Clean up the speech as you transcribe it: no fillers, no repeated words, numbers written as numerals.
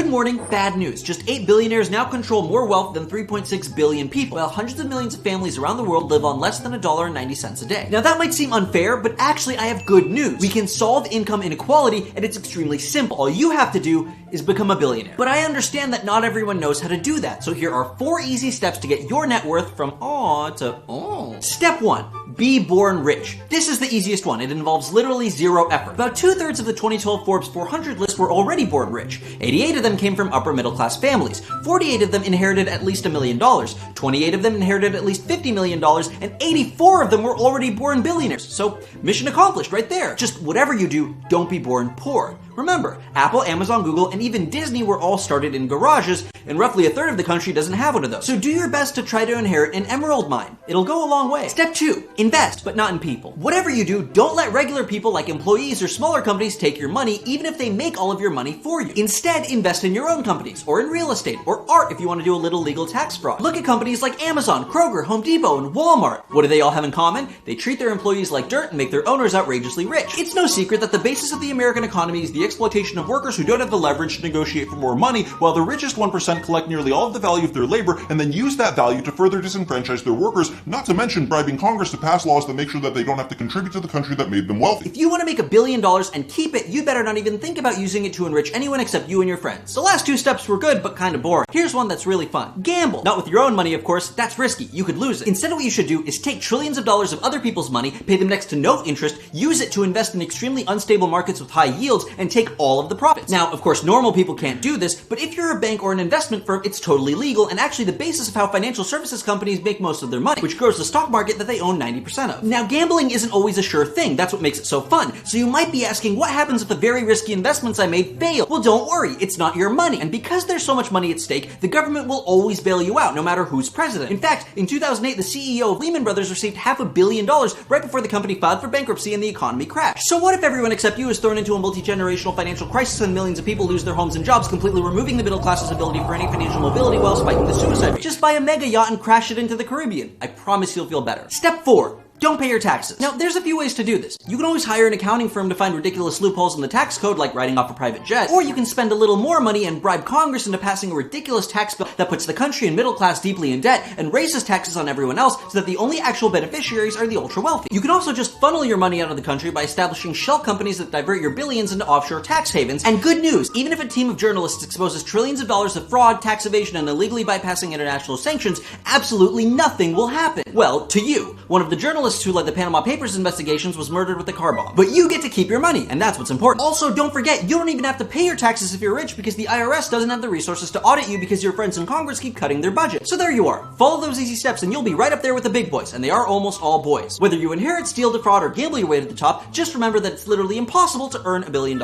Good morning, bad news. Just 8 billionaires now control more wealth than 3.6 billion people, while hundreds of millions of families around the world live on less than $1.90 a day. Now that might seem unfair, but actually I have good news. We can solve income inequality, and it's extremely simple. All you have to do is become a billionaire. But I understand that not everyone knows how to do that, so here are 4 easy steps to get your net worth from aw to oh. Step 1. Be born rich. This is the easiest one. It involves literally zero effort. About 2/3 of the 2012 Forbes 400 list were already born rich. 88 of them came from upper middle class families. 48 of them inherited at least $1 million. 28 of them inherited at least $50 million, and 84 of them were already born billionaires. So mission accomplished right there. Just whatever you do, don't be born poor. Remember, Apple, Amazon, Google, and even Disney were all started in garages, and roughly 1/3 of the country doesn't have one of those. So do your best to try to inherit an emerald mine. It'll go a long way. Step 2. Invest, but not in people. Whatever you do, don't let regular people like employees or smaller companies take your money, even if they make all of your money for you. Instead, invest in your own companies, or in real estate, or art if you want to do a little legal tax fraud. Look at companies like Amazon, Kroger, Home Depot, and Walmart. What do they all have in common? They treat their employees like dirt and make their owners outrageously rich. It's no secret that the basis of the American economy is the exploitation of workers who don't have the leverage to negotiate for more money, while the richest 1% collect nearly all of the value of their labor and then use that value to further disenfranchise their workers, not to mention bribing Congress to pass laws that make sure that they don't have to contribute to the country that made them wealthy. If you want to make $1 billion and keep it, you better not even think about using it to enrich anyone except you and your friends. The last 2 steps were good, but kind of boring. Here's one that's really fun. Gamble. Not with your own money, of course. That's risky. You could lose it. Instead, what you should do is take trillions of dollars of other people's money, pay them next to no interest, use it to invest in extremely unstable markets with high yields, and take all of the profits. Now, of course, normal people can't do this, but if you're a bank or an investment firm, it's totally legal and actually the basis of how financial services companies make most of their money, which grows the stock market that they own 90% of. Now, gambling isn't always a sure thing. That's what makes it so fun. So you might be asking, what happens if the very risky investments I made fail? Well, don't worry. It's not your money. And because there's so much money at stake, the government will always bail you out, no matter who's president. In fact, in 2008, the CEO of Lehman Brothers received $500 million right before the company filed for bankruptcy and the economy crashed. So what if everyone except you is thrown into a multi-generational financial crisis and millions of people lose their homes and jobs, completely removing the middle class's ability for any financial mobility while spiking the suicide rate? Just buy a mega yacht and crash it into the Caribbean. I promise you'll feel better. Step 4. Don't pay your taxes. Now, there's a few ways to do this. You can always hire an accounting firm to find ridiculous loopholes in the tax code, like writing off a private jet, or you can spend a little more money and bribe Congress into passing a ridiculous tax bill that puts the country and middle class deeply in debt and raises taxes on everyone else so that the only actual beneficiaries are the ultra wealthy. You can also just funnel your money out of the country by establishing shell companies that divert your billions into offshore tax havens. And good news, even if a team of journalists exposes trillions of dollars of fraud, tax evasion, and illegally bypassing international sanctions, absolutely nothing will happen. Well, to you. One of the journalists who led the Panama Papers investigations was murdered with a car bomb. But you get to keep your money, and that's what's important. Also, don't forget, you don't even have to pay your taxes if you're rich because the IRS doesn't have the resources to audit you because your friends in Congress keep cutting their budget. So there you are. Follow those easy steps and you'll be right up there with the big boys, and they are almost all boys. Whether you inherit, steal, defraud, or gamble your way to the top, just remember that it's literally impossible to earn $1 billion.